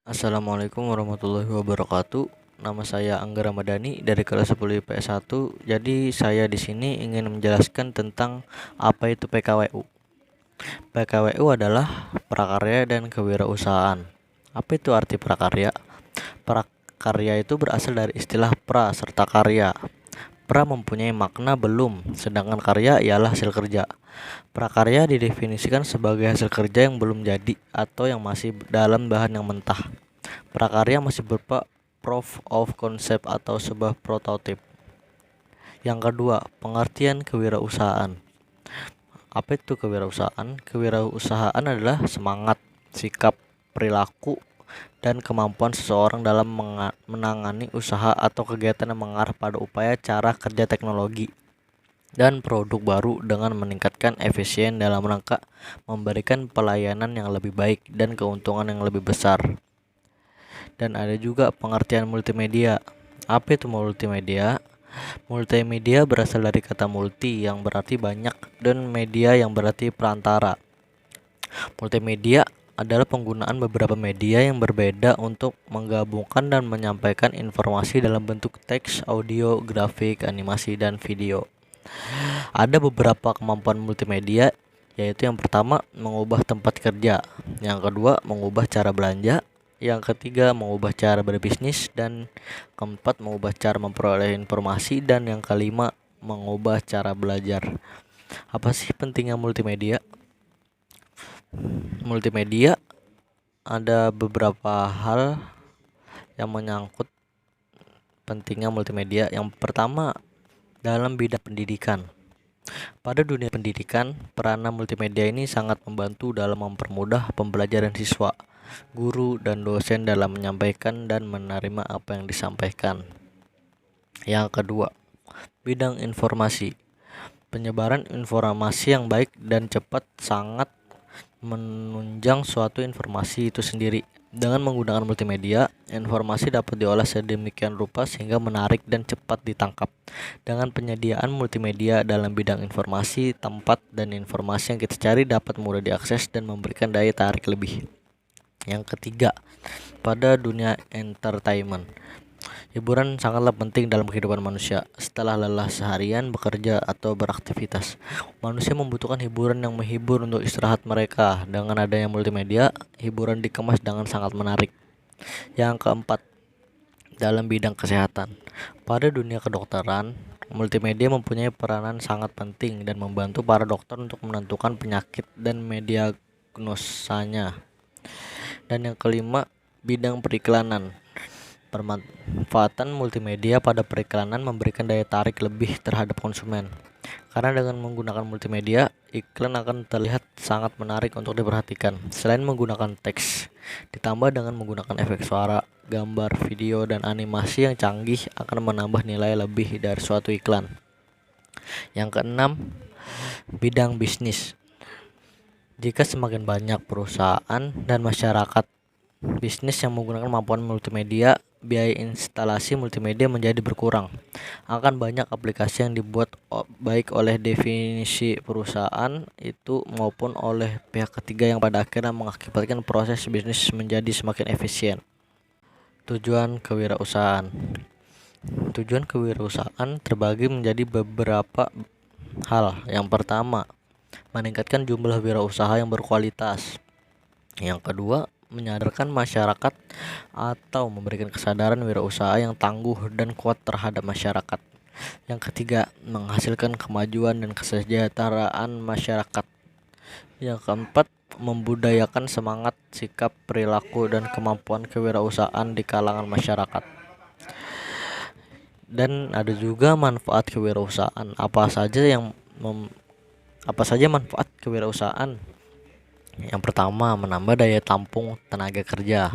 Assalamualaikum warahmatullahi wabarakatuh. Nama saya Angga Ramadhani dari kelas 10 IPS 1. Jadi saya di sini ingin menjelaskan tentang apa itu PKWU. PKWU adalah prakarya dan kewirausahaan. Apa itu arti prakarya? Prakarya itu berasal dari istilah pra serta karya. Pra mempunyai makna belum, sedangkan karya ialah hasil kerja. Prakarya didefinisikan sebagai hasil kerja yang belum jadi atau yang masih dalam bahan yang mentah. Prakarya masih berupa proof of concept atau sebuah prototip. Yang kedua, pengertian kewirausahaan. Apa itu kewirausahaan? Kewirausahaan adalah semangat, sikap, perilaku, dan kemampuan seseorang dalam menangani usaha atau kegiatan yang mengarah pada upaya cara kerja teknologi dan produk baru dengan meningkatkan efisien dalam rangka memberikan pelayanan yang lebih baik dan keuntungan yang lebih besar. Dan ada juga pengertian multimedia. Apa itu multimedia? Multimedia berasal dari kata multi yang berarti banyak dan media yang berarti perantara. Multimedia adalah penggunaan beberapa media yang berbeda untuk menggabungkan dan menyampaikan informasi dalam bentuk teks, audio, grafik, animasi, dan video. Ada beberapa kemampuan multimedia, yaitu yang pertama mengubah tempat kerja, yang kedua mengubah cara belanja, yang ketiga mengubah cara berbisnis, dan keempat mengubah cara memperoleh informasi, dan yang kelima mengubah cara belajar. Apa sih pentingnya multimedia? Multimedia ada beberapa hal yang menyangkut pentingnya multimedia. Yang pertama, dalam bidang pendidikan. Pada dunia pendidikan, peranan multimedia ini sangat membantu dalam mempermudah pembelajaran siswa, guru, dan dosen dalam menyampaikan dan menerima apa yang disampaikan. Yang kedua, bidang informasi. Penyebaran informasi yang baik dan cepat sangat menunjang suatu informasi itu sendiri. Dengan menggunakan multimedia, informasi dapat diolah sedemikian rupa sehingga menarik dan cepat ditangkap. Dengan penyediaan multimedia dalam bidang informasi, tempat dan informasi yang kita cari dapat mudah diakses dan memberikan daya tarik lebih. Yang ketiga, pada dunia entertainment. Hiburan sangatlah penting dalam kehidupan manusia. Setelah lelah seharian bekerja atau beraktivitas, manusia membutuhkan hiburan yang menghibur untuk istirahat mereka. Dengan adanya multimedia, hiburan dikemas dengan sangat menarik. Yang keempat, dalam bidang kesehatan. Pada dunia kedokteran, multimedia mempunyai peranan sangat penting dan membantu para dokter untuk menentukan penyakit dan mendiagnosanya. Dan yang kelima, bidang periklanan. Pemanfaatan multimedia pada periklanan memberikan daya tarik lebih terhadap konsumen. Karena dengan menggunakan multimedia, iklan akan terlihat sangat menarik untuk diperhatikan. Selain menggunakan teks, ditambah dengan menggunakan efek suara, gambar, video, dan animasi yang canggih akan menambah nilai lebih dari suatu iklan. Yang keenam, bidang bisnis. Jika semakin banyak perusahaan dan masyarakat bisnis yang menggunakan kemampuan multimedia, biaya instalasi multimedia menjadi berkurang. Akan banyak aplikasi yang dibuat baik oleh definisi perusahaan itu maupun oleh pihak ketiga yang pada akhirnya mengakibatkan proses bisnis menjadi semakin efisien. Tujuan kewirausahaan. Tujuan kewirausahaan terbagi menjadi beberapa hal. Yang pertama, meningkatkan jumlah wirausaha yang berkualitas. Yang kedua, menyadarkan masyarakat atau memberikan kesadaran wirausaha yang tangguh dan kuat terhadap masyarakat. Yang ketiga, menghasilkan kemajuan dan kesejahteraan masyarakat. Yang keempat, membudayakan semangat, sikap, perilaku, dan kemampuan kewirausahaan di kalangan masyarakat. Dan ada juga manfaat kewirausahaan. Apa saja manfaat kewirausahaan? Yang pertama, menambah daya tampung tenaga kerja.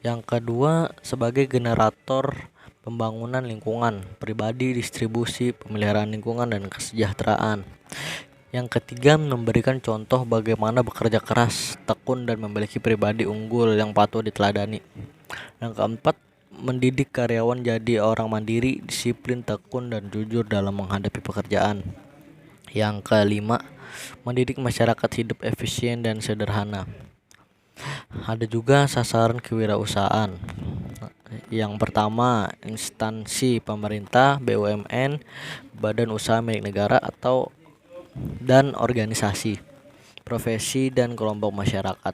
Yang kedua, sebagai generator pembangunan lingkungan pribadi, distribusi, pemeliharaan lingkungan, dan kesejahteraan. Yang ketiga, memberikan contoh bagaimana bekerja keras, tekun, dan memiliki pribadi unggul yang patut diteladani. Yang keempat, mendidik karyawan jadi orang mandiri, disiplin, tekun, dan jujur dalam menghadapi pekerjaan. Yang kelima, mendidik masyarakat hidup efisien dan sederhana. Ada juga sasaran kewirausahaan. Yang pertama, instansi pemerintah, BUMN, badan usaha milik negara atau dan organisasi, profesi dan kelompok masyarakat.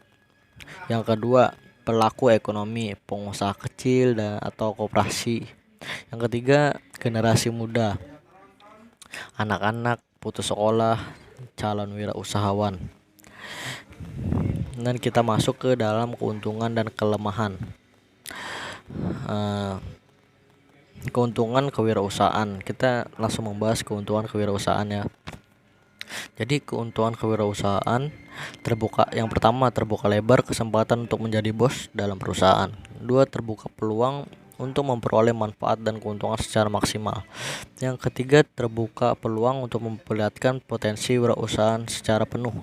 Yang kedua, pelaku ekonomi, pengusaha kecil dan atau koperasi. Yang ketiga, generasi muda, anak-anak putus sekolah, calon wirausahawan. Dan kita masuk ke dalam keuntungan dan kelemahan. Keuntungan kewirausahaan, kita langsung membahas keuntungan kewirausahaan ya. Jadi keuntungan kewirausahaan yang pertama, terbuka lebar kesempatan untuk menjadi bos dalam perusahaan. Dua, terbuka peluang untuk memperoleh manfaat dan keuntungan secara maksimal. Yang ketiga, terbuka peluang untuk memperlihatkan potensi wirausahaan secara penuh.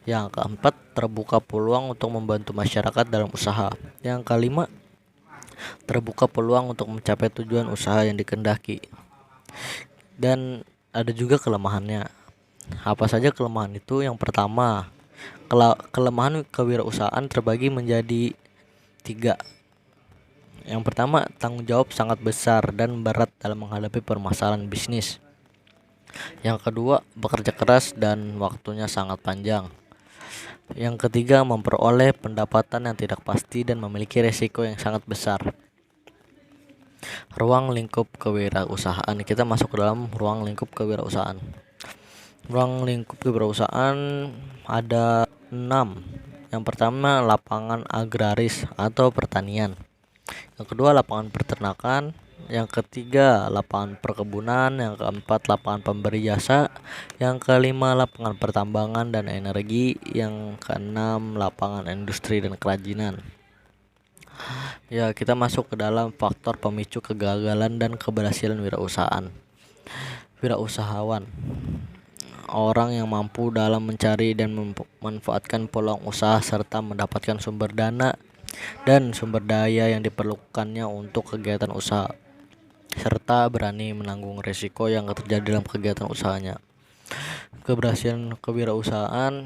Yang keempat, terbuka peluang untuk membantu masyarakat dalam usaha. Yang kelima, terbuka peluang untuk mencapai tujuan usaha yang dikehendaki. Dan ada juga kelemahannya. Apa saja kelemahan itu? Yang pertama, kelemahan kewirausahaan terbagi menjadi 3. Yang pertama, tanggung jawab sangat besar dan berat dalam menghadapi permasalahan bisnis. Yang kedua, bekerja keras dan waktunya sangat panjang. Yang ketiga, memperoleh pendapatan yang tidak pasti dan memiliki resiko yang sangat besar. Ruang lingkup kewirausahaan. Kita masuk ke dalam ruang lingkup kewirausahaan. Ruang lingkup kewirausahaan ada 6. Yang pertama, lapangan agraris atau pertanian. Yang kedua, lapangan peternakan. Yang ketiga, lapangan perkebunan. Yang keempat, lapangan pemberi jasa. Yang kelima, lapangan pertambangan dan energi. Yang keenam, lapangan industri dan kerajinan. Ya, kita masuk ke dalam faktor pemicu kegagalan dan keberhasilan wirausahawan. Orang yang mampu dalam mencari dan memanfaatkan peluang usaha serta mendapatkan sumber dana dan sumber daya yang diperlukannya untuk kegiatan usaha, serta berani menanggung risiko yang terjadi dalam kegiatan usahanya. Keberhasilan kewirausahaan.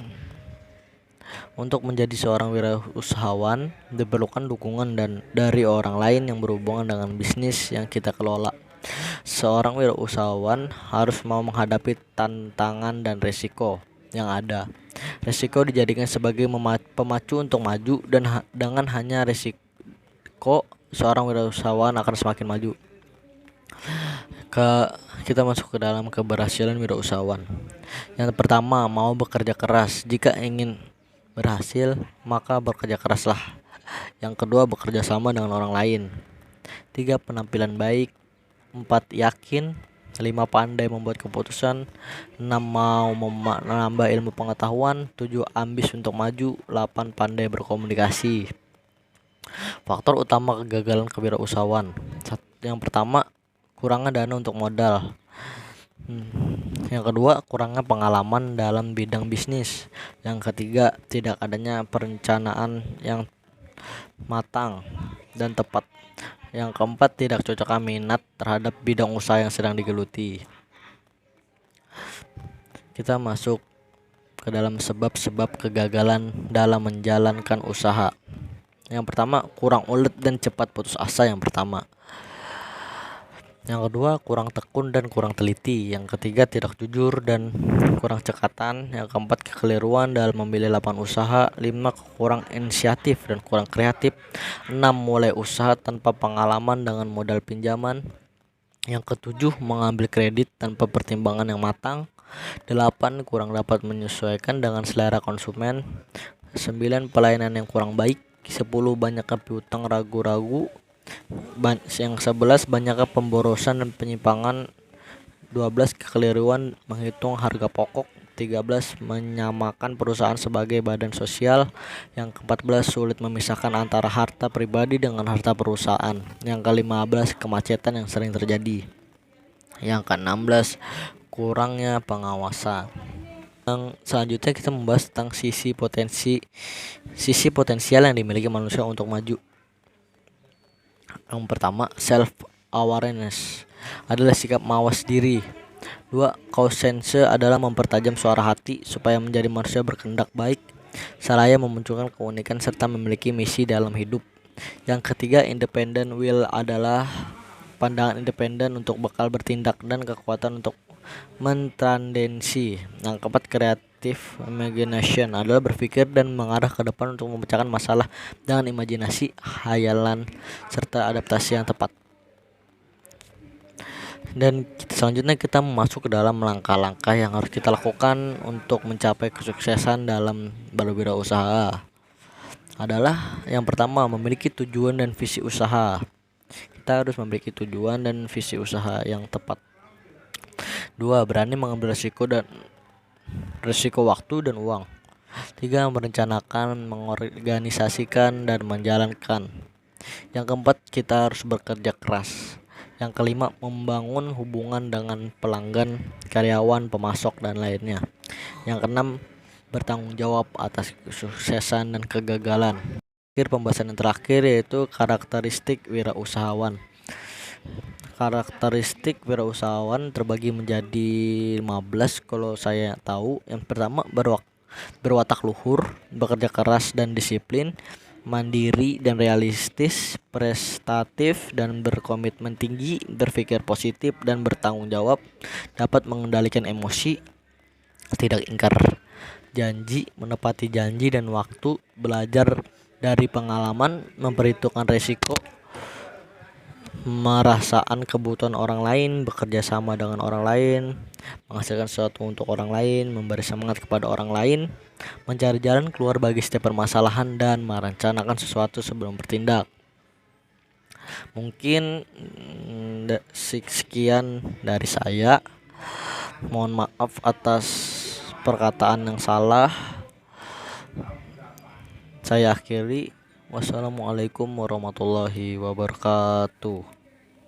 Untuk menjadi seorang wirausahawan diperlukan dukungan dari orang lain yang berhubungan dengan bisnis yang kita kelola. Seorang wirausahawan harus mau menghadapi tantangan dan risiko yang ada. Risiko dijadikan sebagai pemacu untuk maju, dan dengan hanya risiko seorang wirausahawan akan semakin maju. Kita masuk ke dalam keberhasilan wirausahawan. Yang pertama, mau bekerja keras. Jika ingin berhasil, maka bekerja keraslah. Yang kedua, bekerja sama dengan orang lain. 3, penampilan baik. 4, yakin. 5, pandai membuat keputusan. 6, mau menambah ilmu pengetahuan. 7, ambis untuk maju. 8, pandai berkomunikasi. Faktor utama kegagalan kewirausahawan. Yang pertama, kurangnya dana untuk modal. Yang kedua, kurangnya pengalaman dalam bidang bisnis. Yang ketiga, tidak adanya perencanaan yang matang dan tepat. Yang keempat, tidak cocoknya minat terhadap bidang usaha yang sedang digeluti. Kita masuk ke dalam sebab-sebab kegagalan dalam menjalankan usaha. Yang pertama, kurang ulet dan cepat putus asa. Yang pertama. Yang kedua, kurang tekun dan kurang teliti. Yang ketiga, tidak jujur dan kurang cekatan. Yang keempat, kekeliruan dalam memilih lapangan usaha. 5, kurang inisiatif dan kurang kreatif. 6, mulai usaha tanpa pengalaman dengan modal pinjaman. Yang ketujuh, mengambil kredit tanpa pertimbangan yang matang. 8, kurang dapat menyesuaikan dengan selera konsumen. 9, pelayanan yang kurang baik. 10, banyaknya piutang ragu-ragu. Yang 11, banyaknya pemborosan dan penyimpangan. 12, kekeliruan menghitung harga pokok. 13, menyamakan perusahaan sebagai badan sosial. Yang ke-14, sulit memisahkan antara harta pribadi dengan harta perusahaan. Yang ke-15, kemacetan yang sering terjadi. Yang ke-16, kurangnya pengawasan. Yang selanjutnya kita membahas tentang sisi potensial yang dimiliki manusia untuk maju. Yang pertama, self awareness adalah sikap mawas diri. 2, conscience adalah mempertajam suara hati supaya menjadi manusia berkehendak baik. seraya memunculkan keunikan serta memiliki misi dalam hidup. Yang ketiga, independent will adalah pandangan independen untuk bekal bertindak dan kekuatan untuk mentrandensi. Yang keempat, creative imagination adalah berpikir dan mengarah ke depan untuk memecahkan masalah dengan imajinasi, hayalan, serta adaptasi yang tepat. Dan selanjutnya kita masuk ke dalam langkah-langkah yang harus kita lakukan untuk mencapai kesuksesan dalam berwirausaha. Adalah yang pertama, memiliki tujuan dan visi usaha. Kita harus memiliki tujuan dan visi usaha yang tepat. 2. Berani mengambil risiko waktu dan uang. 3. Merencanakan, mengorganisasikan, dan menjalankan. Yang keempat, kita harus bekerja keras. Yang kelima, membangun hubungan dengan pelanggan, karyawan, pemasok, dan lainnya. Yang keenam, bertanggung jawab atas kesuksesan dan kegagalan. Pembahasan yang terakhir yaitu karakteristik wirausahawan. Karakteristik wirausahawan terbagi menjadi 15 kalau saya tahu. Yang pertama, berwatak luhur, bekerja keras dan disiplin, mandiri dan realistis, prestatif dan berkomitmen tinggi, berpikir positif dan bertanggung jawab, dapat mengendalikan emosi, tidak ingkar janji, menepati janji dan waktu, belajar dari pengalaman, memperhitungkan resiko, merasakan kebutuhan orang lain, bekerja sama dengan orang lain, menghasilkan sesuatu untuk orang lain, memberi semangat kepada orang lain, mencari jalan keluar bagi setiap permasalahan, dan merencanakan sesuatu sebelum bertindak. Mungkin sekian dari saya. Mohon maaf atas perkataan yang salah. Saya akhiri. Wassalamualaikum warahmatullahi wabarakatuh.